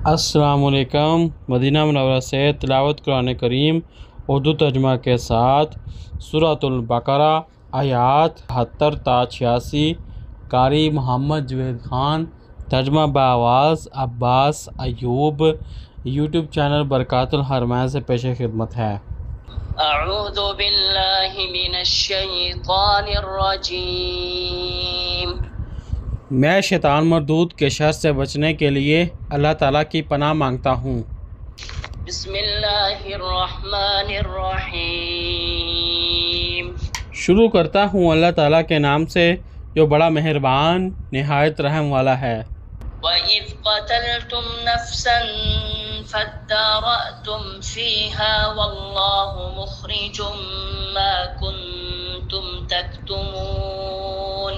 السلام علیکم۔ مدینہ منورہ سے تلاوت قرآن کریم اردو ترجمہ کے ساتھ سورۃ البقرہ آیات 73 تا 86۔ قاری محمد جوید خان، ترجمہ بآواز عباس ایوب۔ یوٹیوب چینل برکات الحرمین سے پیش خدمت ہے۔ اعوذ باللہ من الشیطان الرجیم۔ میں شیطان مردود کے شر سے بچنے کے لیے اللہ تعالیٰ کی پناہ مانگتا ہوں۔ بسم اللہ الرحمن الرحیم۔ شروع کرتا ہوں اللہ تعالیٰ کے نام سے جو بڑا مہربان نہایت رحم والا ہے۔ وَإِذْ قَتَلْتُمْ نَفْسًا فَادَّارَأْتُمْ فِيهَا وَاللَّهُ مُخْرِجٌ مَا كُنْتُمْ تَكْتُمُونَ۔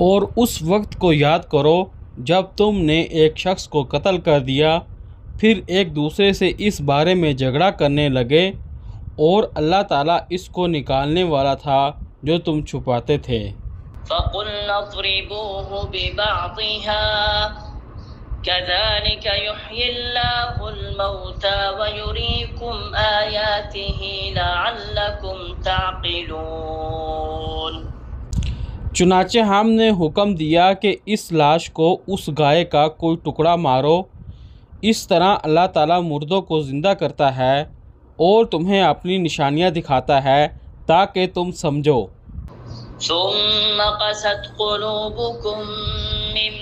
اور اس وقت کو یاد کرو جب تم نے ایک شخص کو قتل کر دیا، پھر ایک دوسرے سے اس بارے میں جھگڑا کرنے لگے، اور اللہ تعالیٰ اس کو نکالنے والا تھا جو تم چھپاتے تھے۔ فَقُلْنَا اضْرِبُوهُ بِبَعْضِهَا كَذَلِكَ يُحْيِي اللَّهُ الْمَوْتَى وَيُرِيكُمْ آيَاتِهِ لَعَلَّكُمْ تَعْقِلُونَ۔ چنانچہ ہم نے حکم دیا کہ اس لاش کو اس گائے کا کوئی ٹکڑا مارو، اس طرح اللہ تعالیٰ مردوں کو زندہ کرتا ہے اور تمہیں اپنی نشانیاں دکھاتا ہے تاکہ تم سمجھو۔ ثم قست قلوبكم من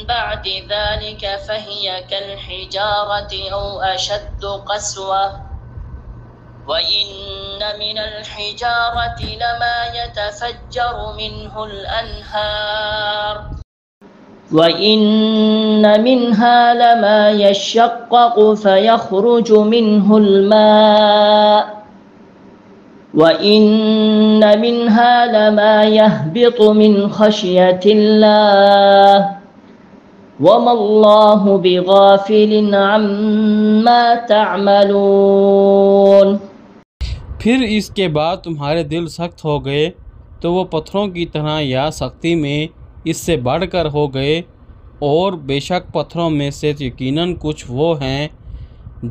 بعد ذلك فهي كالحجارة أو أشد قسوة وإن من الحجارة لما يتفجر منه الأنهار وإن منها لما يشقق فيخرج منه الماء وَإِنَّ مِنْهَا لَمَا يَهْبِطُ مِنْ خَشْيَةِ اللَّهِ وَمَا اللَّهُ بِغَافِلٍ عَمَّا تَعْمَلُونَ۔ پھر اس کے بعد تمہارے دل سخت ہو گئے تو وہ پتھروں کی طرح یا سختی میں اس سے بڑھ کر ہو گئے، اور بے شک پتھروں میں سے یقیناً کچھ وہ ہیں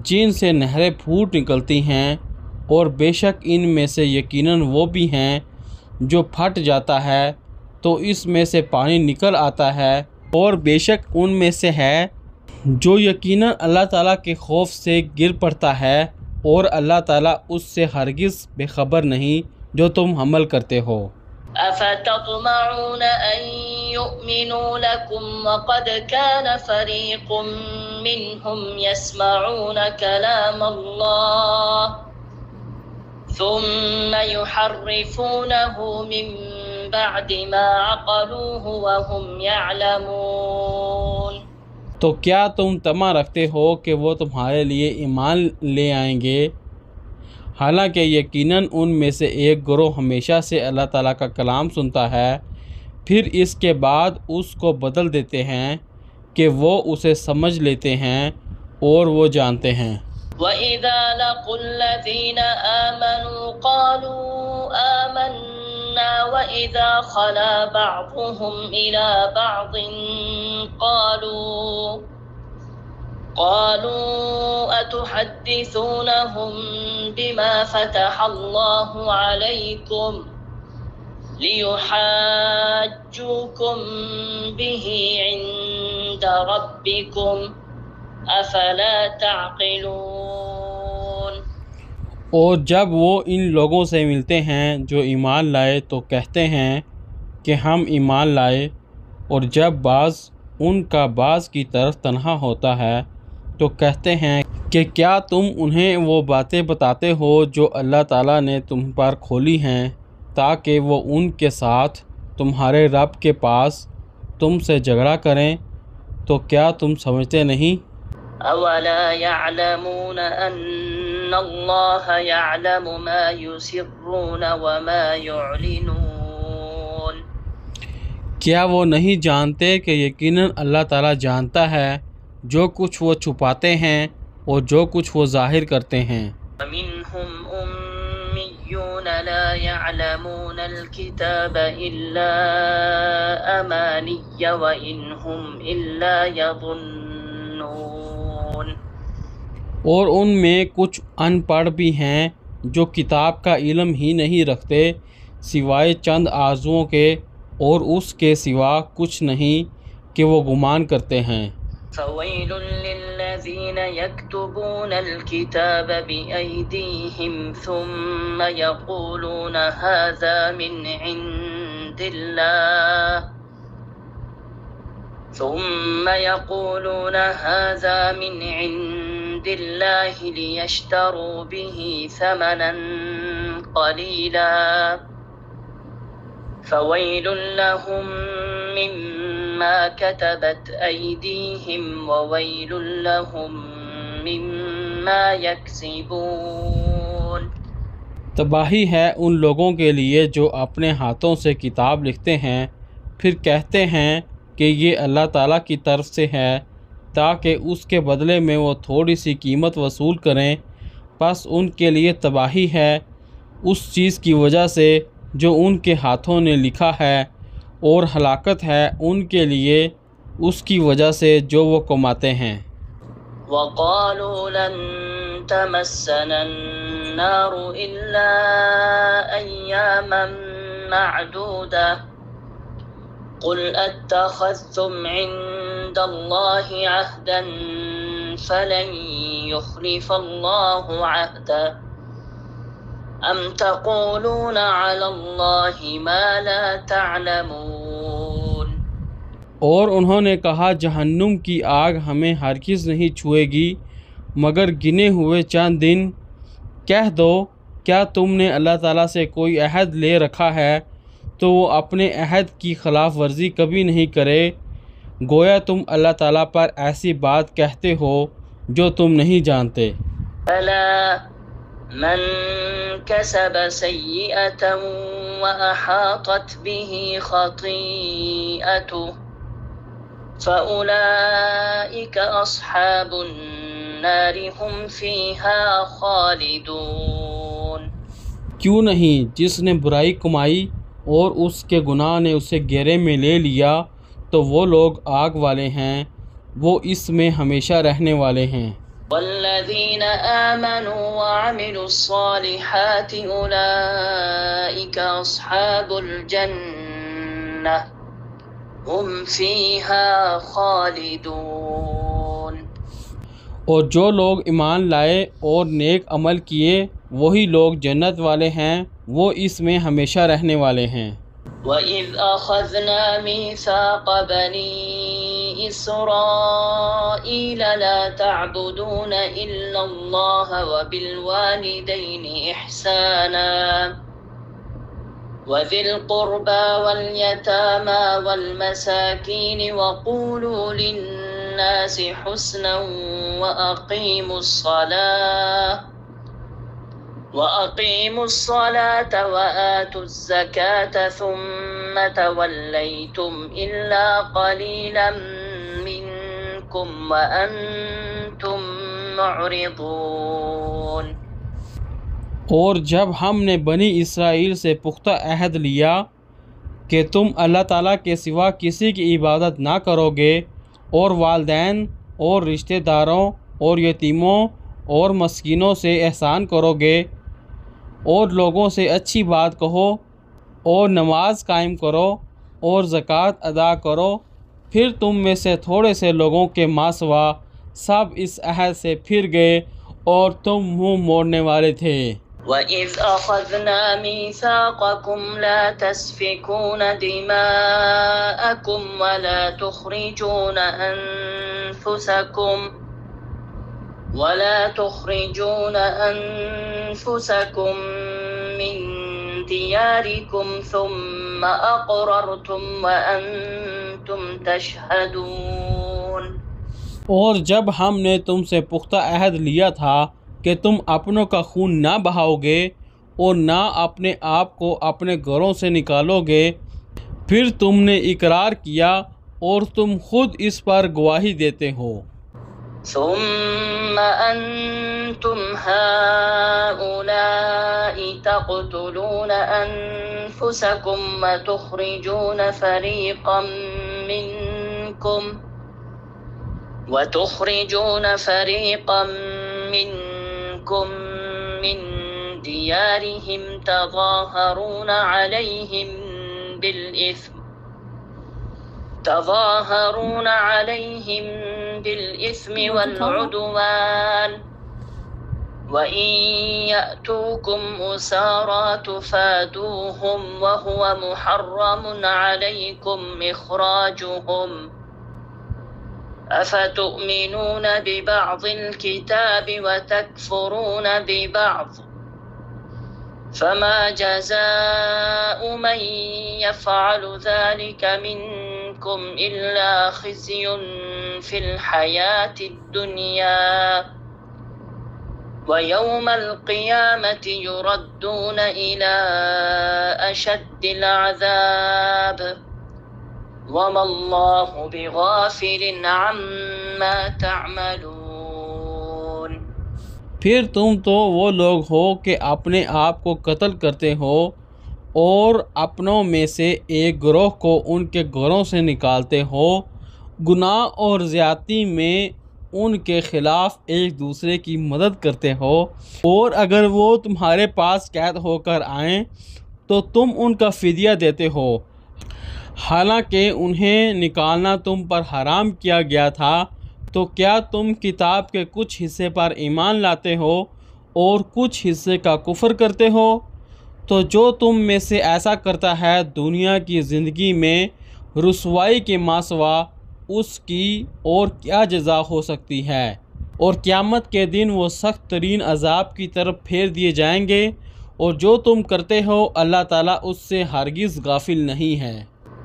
جن سے نہریں پھوٹ نکلتی ہیں، اور بے شک ان میں سے یقیناً وہ بھی ہیں جو پھٹ جاتا ہے تو اس میں سے پانی نکل آتا ہے، اور بے شک ان میں سے ہے جو یقیناً اللہ تعالیٰ کے خوف سے گر پڑتا ہے، اور اللہ تعالیٰ اس سے ہرگز بے خبر نہیں جو تم عمل کرتے ہو۔ أفتطمعون أن يؤمنوا لكم وقد كان فريق منهم يسمعون كلام الله ثم يحرفونه من بعد ما عقلوه وهم يعلمون۔ تو کیا تم طمع رکھتے ہو کہ وہ تمہارے لیے ایمان لے آئیں گے، حالانکہ یقیناً ان میں سے ایک گروہ ہمیشہ سے اللہ تعالیٰ کا کلام سنتا ہے، پھر اس کے بعد اس کو بدل دیتے ہیں کہ وہ اسے سمجھ لیتے ہیں اور وہ جانتے ہیں۔ وَإِذَا لَقُوا الَّذِينَ آمَنُوا قَالُوا آمَنَّا وَإِذَا خَلَا بَعْضُهُمْ إِلَى بَعْضٍ قالوا أتحدثونهم بما فتح الله عليكم ليحاجوكم به عند ربكم أفلا تعقلون۔ اور جب وہ ان لوگوں سے ملتے ہیں جو ایمان لائے تو کہتے ہیں کہ ہم ایمان لائے، اور جب بعض ان کا بعض کی طرف تنہا ہوتا ہے تو کہتے ہیں کہ کیا تم انہیں وہ باتیں بتاتے ہو جو اللہ تعالیٰ نے تم پر کھولی ہیں تاکہ وہ ان کے ساتھ تمہارے رب کے پاس تم سے جھگڑا کریں، تو کیا تم سمجھتے نہیں؟ اولا يعلمون ان اللہ يعلم ما يسرون وما يعلنون۔ کیا وہ نہیں جانتے کہ یقیناً اللہ تعالیٰ جانتا ہے جو کچھ وہ چھپاتے ہیں اور جو کچھ وہ ظاہر کرتے ہیں۔ وَمِنْهُمْ أُمِّيُّونَ لَا يَعْلَمُونَ الْكِتَابَ إِلَّا أَمَانِيَّ وَإِنْ هُمْ إِلَّا يَظُنُّونَ۔ اور ان میں کچھ ان پڑھ بھی ہیں جو کتاب کا علم ہی نہیں رکھتے سوائے چند آرزوؤں کے، اور اس کے سوا کچھ نہیں کہ وہ گمان کرتے ہیں۔ فويل للذين يكتبون الكتاب بأيديهم ثم يقولون هذا من عند الله ليشتروا به ثمنا قليلا فويل لهم مما كتبت أيديهم وويل لهم مما يكسبون۔ تباہی ہے ان لوگوں کے لیے جو اپنے ہاتھوں سے کتاب لکھتے ہیں پھر کہتے ہیں کہ یہ اللہ تعالیٰ کی طرف سے ہے تاکہ اس کے بدلے میں وہ تھوڑی سی قیمت وصول کریں، پس ان کے لیے تباہی ہے اس چیز کی وجہ سے جو ان کے ہاتھوں نے لکھا ہے، اور ہلاکت ہے ان کے لیے اس کی وجہ سے جو وہ کماتے ہیں۔ وقالوا لن تمسنا النار إلا أياما معدودة قل اتخذتم عند الله عهدا فلن يخلف الله عهدا ام تقولون على الله ما لا تعلمون۔ اور انہوں نے کہا جہنم کی آگ ہمیں ہرگز نہیں چھوئے گی مگر گنے ہوئے چند دن۔ کہہ دو کیا تم نے اللہ تعالیٰ سے کوئی عہد لے رکھا ہے تو وہ اپنے عہد کی خلاف ورزی کبھی نہیں کرے، گویا تم اللہ تعالیٰ پر ایسی بات کہتے ہو جو تم نہیں جانتے۔ بلى من كسب سيئة وأحاطت به خطيئته فأولئك أصحاب النار هم فيها خالدون۔ کیوں نہیں جس نے برائی کمائی اور اس کے گناہ نے اسے گھیرے میں لے لیا تو وہ لوگ آگ والے ہیں، وہ اس میں ہمیشہ رہنے والے ہیں۔ والذين آمنوا وعملوا الصالحات أولئك أصحاب الجنة هم فيها خالدون۔ اور جو لوگ ایمان لائے اور نیک عمل کیے وہی لوگ جنت والے ہیں، وہ اس میں ہمیشہ رہنے والے ہیں۔ وَإِذْ أَخَذْنَا مِيثَاقَ بَنِي إِسْرَائِيلَ لَا تَعْبُدُونَ إِلَّا اللَّهَ وَبِالْوَالِدَيْنِ إِحْسَانًا وَذِي الْقُرْبَى وَالْيَتَامَى وَالْمَسَاكِينِ وَقُولُوا لِلنَّاسِ حُسْنًا وَأَقِيمُوا الصَّلَاةَ وَآتُوا الزَّكَاةَ ثُمَّ تَوَلَّيْتُمْ إِلَّا قَلِيلًا مِّنكُمْ وَأَنتُمْ مُعْرِضُونَ۔ اور جب ہم نے بنی اسرائیل سے پختہ عہد لیا کہ تم اللہ تعالیٰ کے سوا کسی کی عبادت نہ کرو گے، اور والدین اور رشتہ داروں اور یتیموں اور مسکینوں سے احسان کرو گے، اور لوگوں سے اچھی بات کہو، اور نماز قائم کرو اور زکوٰۃ ادا کرو، پھر تم میں سے تھوڑے سے لوگوں کے ماسوا سب اس عہد سے پھر گئے اور تم منہ موڑنے والے تھے۔ وَإِذْ أَخَذْنَا مِيثَاقَكُمْ لَا تَسْفِكُونَ دِمَاءَكُمْ وَلَا تُخْرِجُونَ أَنفُسَكُمْ مِنْ دِيَارِكُمْ ثُمَّ أَقْرَرْتُمْ وَأَنْتُمْ تَشْهَدُونَ۔ اور جب ہم نے تم سے پختہ عہد لیا تھا کہ تم اپنوں کا خون نہ بہاؤ گے اور نہ اپنے آپ کو اپنے گھروں سے نکالو گے، پھر تم نے اقرار کیا اور تم خود اس پر گواہی دیتے ہو۔ ثم أنتم هؤلاء تقتلون أنفسكم وتخرجون فريقا منكم من ديارهم تظاهرون عليهم بالإثم والعدوان وإن يأتوكم أسارى تفادوهم وهو محرم عليكم إخراجهم أفتؤمنون ببعض الكتاب وتكفرون ببعض فما جزاء من يفعل ذلك منكم إلا خزي في الحياة الدنيا ويوم القيامة يردون إلى أشد العذاب وما الله بغافل عما تعملون۔ پھر تم تو وہ لوگ ہو کہ اپنے آپ کو قتل کرتے ہو اور اپنوں میں سے ایک گروہ کو ان کے گھروں سے نکالتے ہو، گناہ اور زیادتی میں ان کے خلاف ایک دوسرے کی مدد کرتے ہو، اور اگر وہ تمہارے پاس قید ہو کر آئیں تو تم ان کا فدیہ دیتے ہو، حالانکہ انہیں نکالنا تم پر حرام کیا گیا تھا۔ تو کیا تم کتاب کے کچھ حصے پر ایمان لاتے ہو اور کچھ حصے کا کفر کرتے ہو؟ تو جو تم میں سے ایسا کرتا ہے دنیا کی زندگی میں رسوائی کے ماسوا اس کی اور کیا جزا ہو سکتی ہے، اور قیامت کے دن وہ سخت ترین عذاب کی طرف پھیر دیے جائیں گے، اور جو تم کرتے ہو اللہ تعالیٰ اس سے ہرگز غافل نہیں ہے۔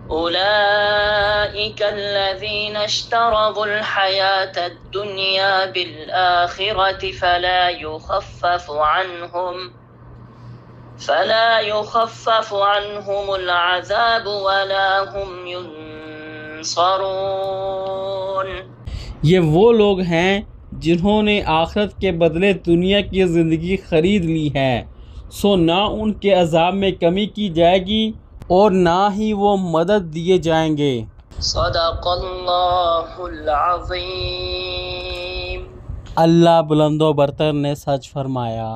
أولئك الذين اشتروا الحياة الدنيا بالآخرة فلا يخفف عنهم العذاب ولا هم ينصرون۔ یہ وہ لوگ ہیں جنہوں نے آخرت کے بدلے دنیا کی زندگی خرید لی ہے، سو نہ ان کے عذاب میں کمی کی جائے گی اور نہ ہی وہ مدد دیے جائیں گے۔ صدق اللہ العظیم۔ اللہ بلند و برتر نے سچ فرمایا۔